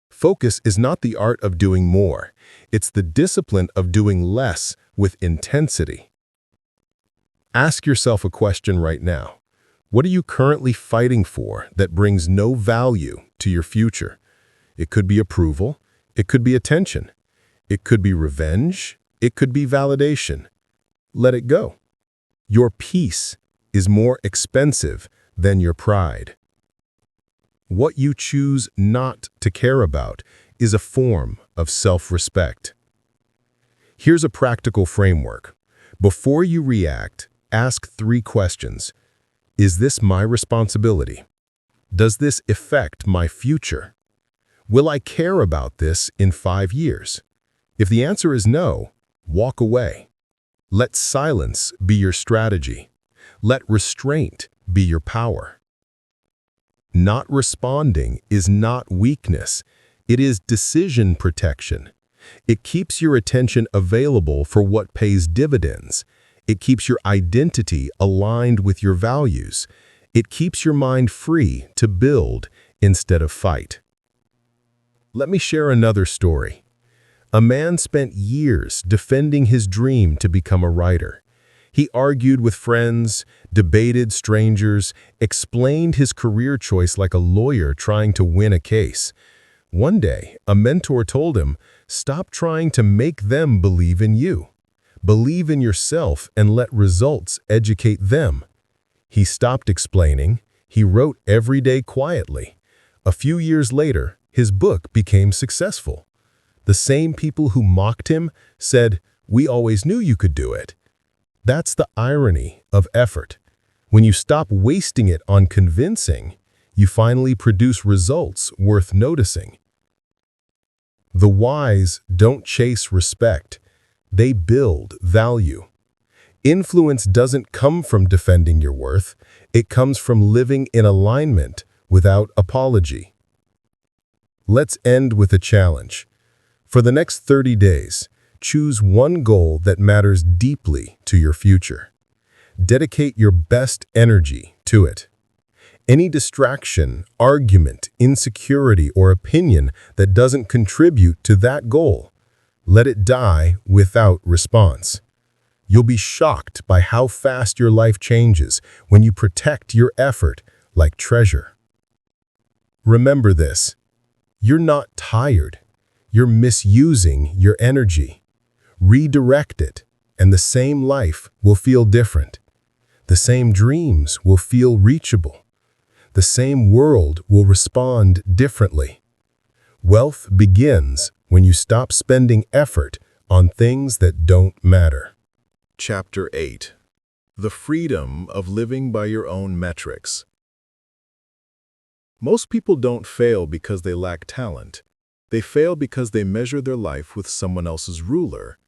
[SPEAKER 2] Focus is not the art of doing more. It's the discipline of doing less with intensity. Ask yourself a question right now. What are you currently fighting for that brings no value to your future? It could be approval. It could be attention. It could be revenge. It could be validation. Let it go. Your peace is more expensive than your pride. What you choose not to care about is a form of self-respect. Here's a practical framework. Before you react, ask 3 questions. Is this my responsibility? Does this affect my future? Will I care about this in 5 years? If the answer is no, walk away. Let silence be your strategy. Let restraint be your power. Not responding is not weakness. It is decision protection. It keeps your attention available for what pays dividends. It keeps your identity aligned with your values. It keeps your mind free to build instead of fight. Let me share another story. A man spent years defending his dream to become a writer. He argued with friends, debated strangers, explained his career choice like a lawyer trying to win a case. One day, a mentor told him, "Stop trying to make them believe in you. Believe in yourself and let results educate them." He stopped explaining. He wrote every day quietly. A few years later, his book became successful. The same people who mocked him said, "We always knew you could do it." That's the irony of effort. When you stop wasting it on convincing, you finally produce results worth noticing. The wise don't chase respect. They build value. Influence doesn't come from defending your worth. It comes from living in alignment without apology. Let's end with a challenge. For the next 30 days, choose one goal that matters deeply to your future. Dedicate your best energy to it. Any distraction, argument, insecurity, or opinion that doesn't contribute to that goal, let it die without response. You'll be shocked by how fast your life changes when you protect your effort like treasure. Remember this: you're not tired. You're misusing your energy. Redirect it, and the same life will feel different. The same dreams will feel reachable. The same world will respond differently. Wealth begins when you stop spending effort on things that don't matter.
[SPEAKER 1] Chapter 8. The Freedom of Living by Your Own Metrics. Most people don't fail because they lack talent. They fail because they measure their life with someone else's ruler.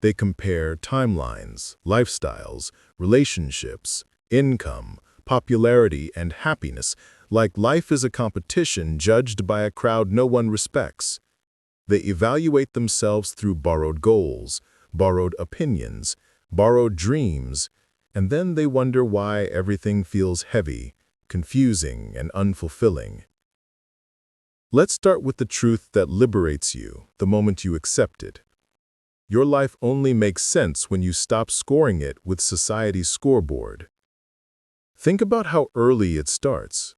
[SPEAKER 1] They compare timelines, lifestyles, relationships, income,
[SPEAKER 2] popularity, and happiness, like life is a competition judged by a crowd no one respects. They evaluate themselves through borrowed goals, borrowed opinions, borrowed dreams, and then they wonder why everything feels heavy, confusing, and unfulfilling. Let's start with the truth that liberates you the moment you accept it. Your life only makes sense when you stop scoring it with society's scoreboard. Think about how early it starts.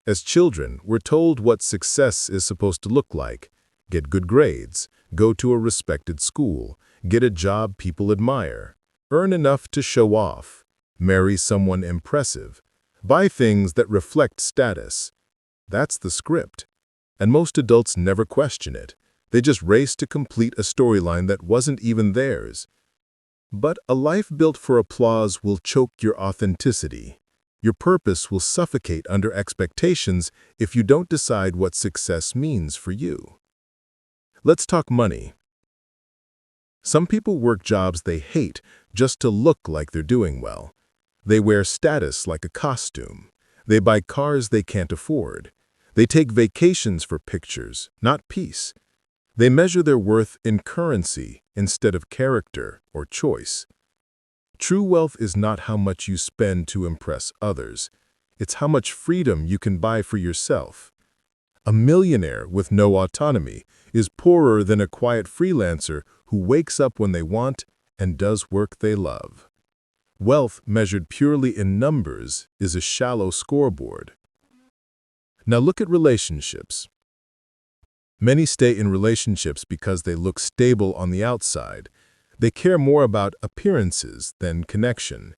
[SPEAKER 2] As children, we're told what success is supposed to look like. Get good grades, go to a respected school, get a job people admire, earn enough to show off, marry someone impressive, buy things that reflect status. That's the script. And most adults never question it. They just race to complete a storyline that wasn't even theirs. But a life built for applause will choke your authenticity. Your purpose will suffocate under expectations if you don't decide what success means for you. Let's talk money. Some people work jobs they hate just to look like they're doing well. They wear status like a costume. They buy cars they can't afford. They take vacations for pictures, not peace. They measure their worth in currency instead of character or choice. True wealth is not how much you spend to impress others. It's how much freedom you can buy for yourself. A millionaire with no autonomy is poorer than a quiet freelancer who wakes up when they want and does work they love. Wealth measured purely in numbers is a shallow scoreboard. Now look at relationships. Many stay in relationships because they look stable on the outside. They care more about appearances than connection.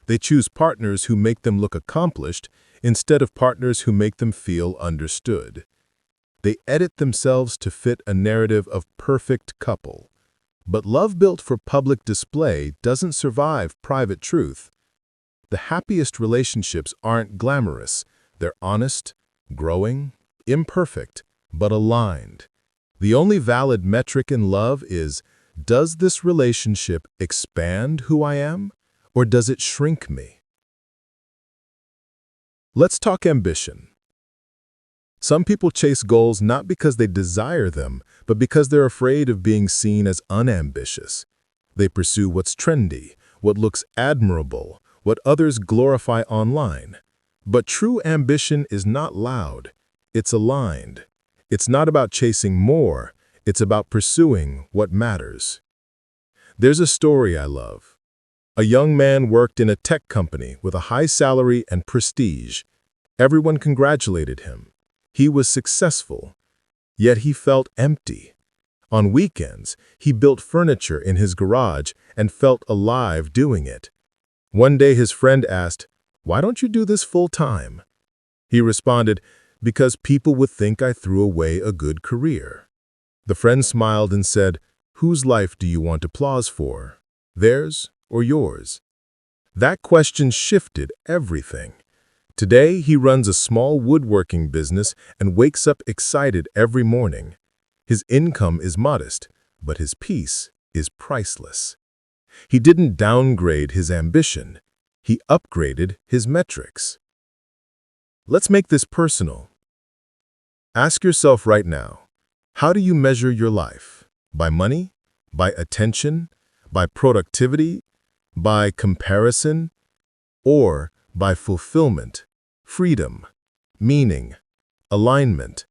[SPEAKER 2] They choose partners who make them look accomplished instead of partners who make them feel understood. They edit themselves to fit a narrative of perfect couple. But love built for public display doesn't survive private truth. The happiest relationships aren't glamorous. They're honest, growing, imperfect, but aligned. The only valid metric in love is, does this relationship expand who I am, or does it shrink me? Let's talk ambition. Some people chase goals not because they desire them, but because they're afraid of being seen as unambitious. They pursue what's trendy, what looks admirable, what others glorify online. But true ambition is not loud. It's aligned. It's not about chasing more. It's about pursuing what matters. There's a story I love. A young man worked in a tech company with a high salary and prestige. Everyone congratulated him. He was successful, yet he felt empty. On weekends, he built furniture in his garage and felt alive doing it. One day his friend asked, "Why don't you do this full-time?" He responded, "Because people would think I threw away a good career." The friend smiled and said, "Whose life do you want applause for? Theirs or yours?" That question shifted everything. Today, he runs a small woodworking business and wakes up excited every morning. His income is modest, but his peace is priceless. He didn't downgrade his ambition. He upgraded his metrics. Let's make this personal. Ask yourself right now, how do you measure your life? By money? By attention? By productivity? By comparison? Or by fulfillment, freedom, meaning, alignment?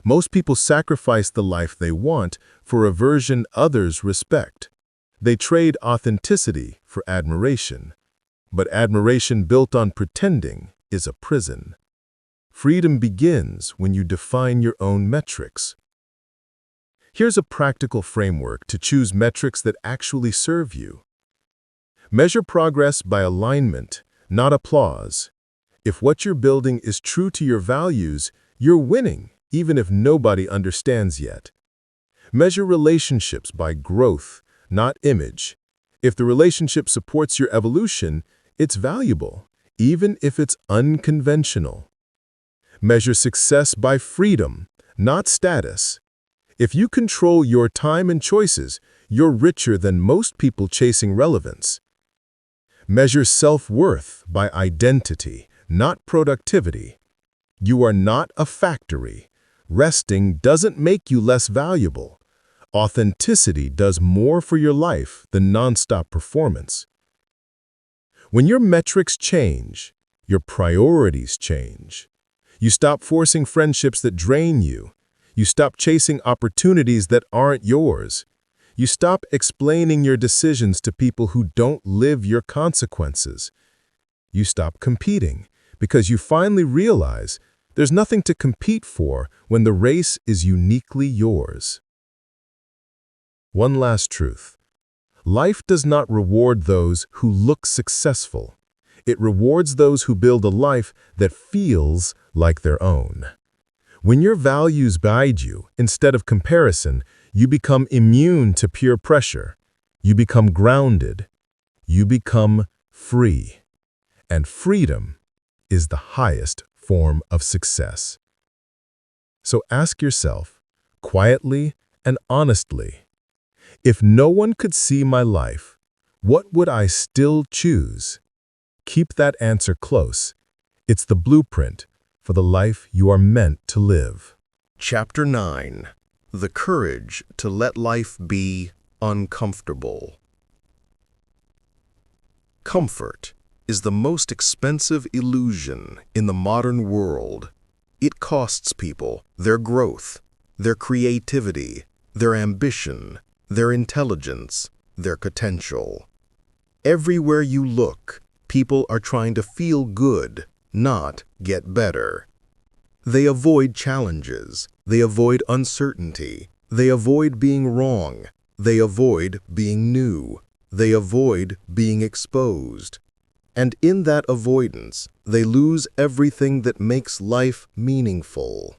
[SPEAKER 2] Most people sacrifice the life they want for a version others respect. They trade authenticity for admiration. But admiration built on pretending is a prison. Freedom begins when you define your own metrics. Here's a practical framework to choose metrics that actually serve you. Measure progress by alignment, not applause. If what you're building is true to your values, you're winning, even if nobody understands yet. Measure relationships by growth, not image. If the relationship supports your evolution, it's valuable, even if it's unconventional. Measure success by freedom, not status. If you control your time and choices, you're richer than most people chasing relevance. Measure self-worth by identity, not productivity. You are not a factory. Resting doesn't make you less valuable. Authenticity does more for your life than nonstop performance. When your metrics change, your priorities change. You stop forcing friendships that drain you. You stop chasing opportunities that aren't yours. You stop explaining your decisions to people who don't live your consequences. You stop competing because you finally realize there's nothing to compete for when the race is uniquely yours. One last truth. Life does not reward those who look successful. It rewards those who build a life that feels like their own. When your values guide you instead of comparison, you become immune to peer pressure. You become grounded. You become free. And freedom is the highest form of success. So ask yourself, quietly and honestly, if no one could see my life, what would I still choose? Keep that answer close. It's the blueprint for the life you are meant to live.
[SPEAKER 1] Chapter 9. The Courage to Let Life Be Uncomfortable. Comfort is the most expensive illusion in the modern world. It costs people their growth, their creativity, their ambition, their intelligence, their potential. Everywhere you look, people are trying to feel good, not get better. They avoid challenges, they avoid uncertainty, they avoid being wrong, they avoid being new, they avoid being exposed. And in that avoidance, they lose everything that makes life meaningful.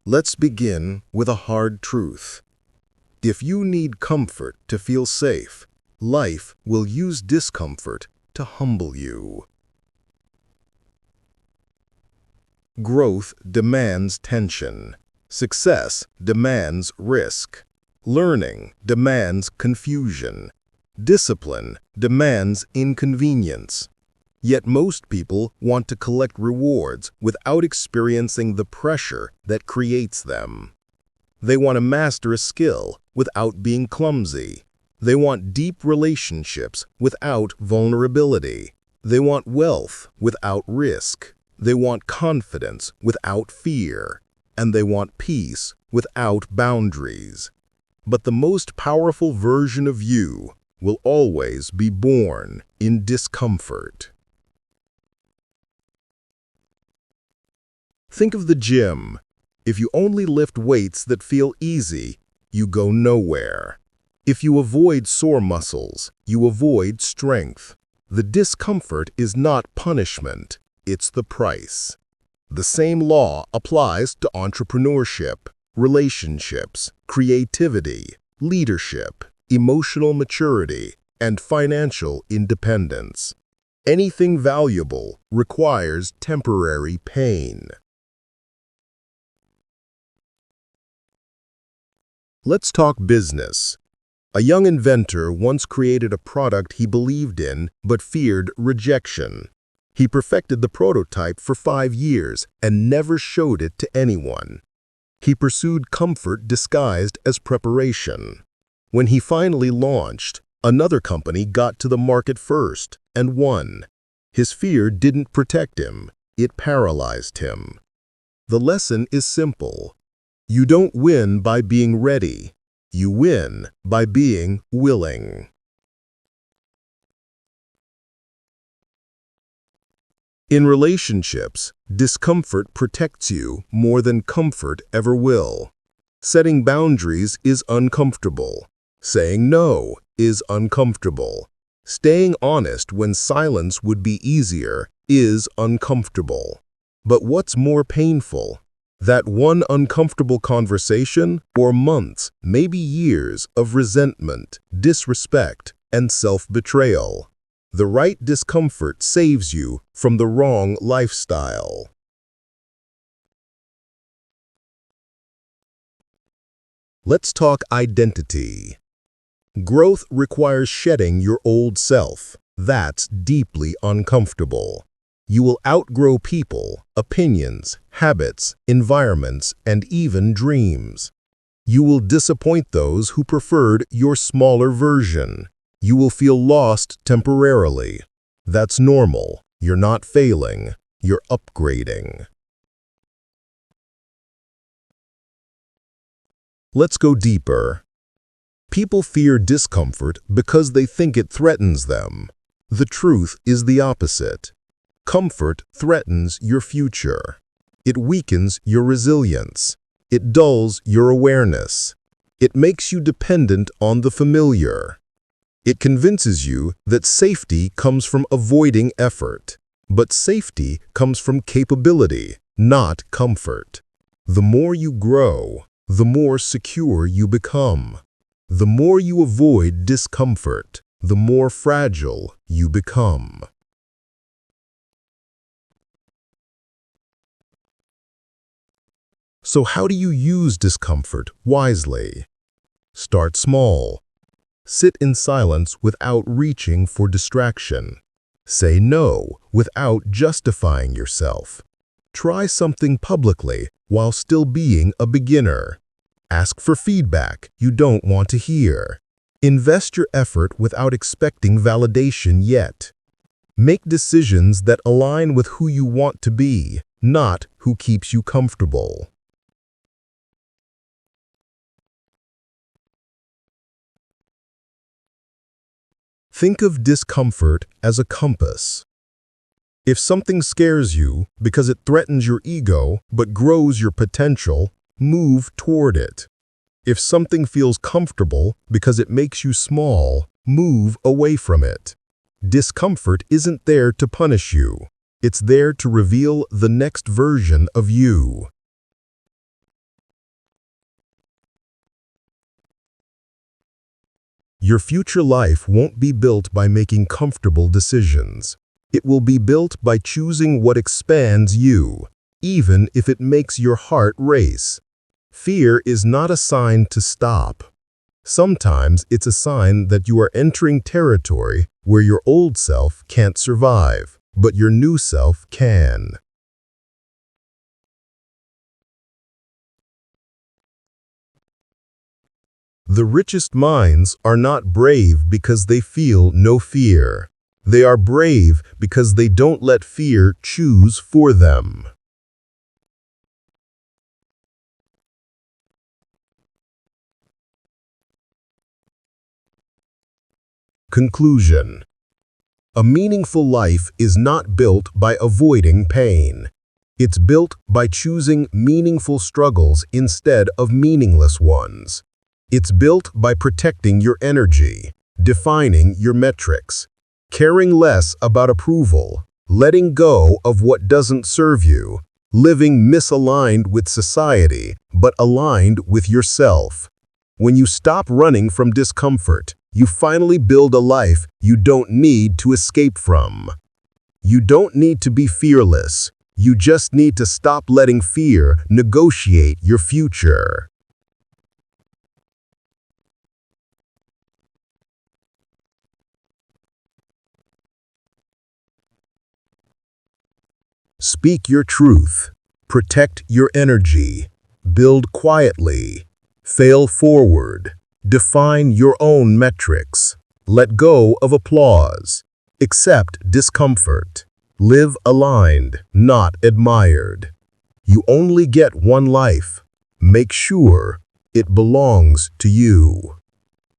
[SPEAKER 1] Let's begin with a hard truth. If you need comfort to feel safe, life will use discomfort to humble you. Growth demands tension. Success demands risk. Learning demands confusion. Discipline demands inconvenience. Yet most people want to collect rewards without experiencing the pressure that creates them. They want to master a skill without being clumsy. They want deep relationships without vulnerability. They want wealth without risk. They want confidence without fear. And they want peace without boundaries. But the most powerful version of you will always be born in discomfort. Think of the gym. If you only lift weights that feel easy, you go nowhere. If you avoid sore muscles, you avoid strength. The discomfort is not punishment, it's the price. The same law applies to entrepreneurship, relationships, creativity, leadership, emotional maturity, and financial independence. Anything valuable requires temporary pain. Let's talk business. A young inventor once created a product he believed in but feared rejection. He perfected the prototype for 5 years and never showed it to anyone. He pursued comfort disguised as preparation. When he finally launched, another company got to the market first and won. His fear didn't protect him, it paralyzed him. The lesson is simple. You don't win by being ready. You win by being willing. In relationships, discomfort protects you more than comfort ever will. Setting boundaries is uncomfortable. Saying no is uncomfortable. Staying honest when silence would be easier is uncomfortable. But what's more painful? That one uncomfortable conversation or months, maybe years of resentment, disrespect, and self-betrayal. The right discomfort saves you from the wrong lifestyle. Let's talk identity.
[SPEAKER 2] Growth requires shedding your old self. That's deeply uncomfortable. You will outgrow people, opinions, habits, environments, and even dreams. You will disappoint those who preferred your smaller version. You will feel lost temporarily. That's normal. You're not failing. You're upgrading. Let's go deeper. People fear discomfort because they think it threatens them. The truth is the opposite. Comfort threatens your future. It weakens your resilience. It dulls your awareness. It makes you dependent on the familiar. It convinces you that safety comes from avoiding effort. But safety comes from capability, not comfort. The more you grow, the more secure you become. The more you avoid discomfort, the more fragile you become. So how do you use discomfort wisely? Start small. Sit in silence without reaching for distraction. Say no without justifying yourself. Try something publicly while still being a beginner. Ask for feedback you don't want to hear. Invest your effort without expecting validation yet. Make decisions that align with who you want to be, not who keeps you comfortable. Think of discomfort as a compass. If something scares you because it threatens your ego but grows your potential, move toward it. If something feels comfortable because it makes you small, move away from it. Discomfort isn't there to punish you. It's there to reveal the next version of you. Your future life won't be built by making comfortable decisions. It will be built by choosing what expands you, even if it makes your heart race. Fear is not a sign to stop. Sometimes it's a sign that you are entering territory where your old self can't survive, but your new self can. The richest minds are not brave because they feel no fear. They are brave because they don't let fear choose for them. Conclusion. A meaningful life is not built by avoiding pain. It's built by choosing meaningful struggles instead of meaningless ones. It's built by protecting your energy, defining your metrics, caring less about approval, letting go of what doesn't serve you, living misaligned with society but aligned with yourself. When you stop running from discomfort, you finally build a life you don't need to escape from. You don't need to be fearless. You just need to stop letting fear negotiate your future. Speak your truth. Protect your energy. Build quietly. Fail forward. Define your own metrics. Let go of applause. Accept discomfort. Live aligned, not admired. You only get one life. Make sure it belongs to you.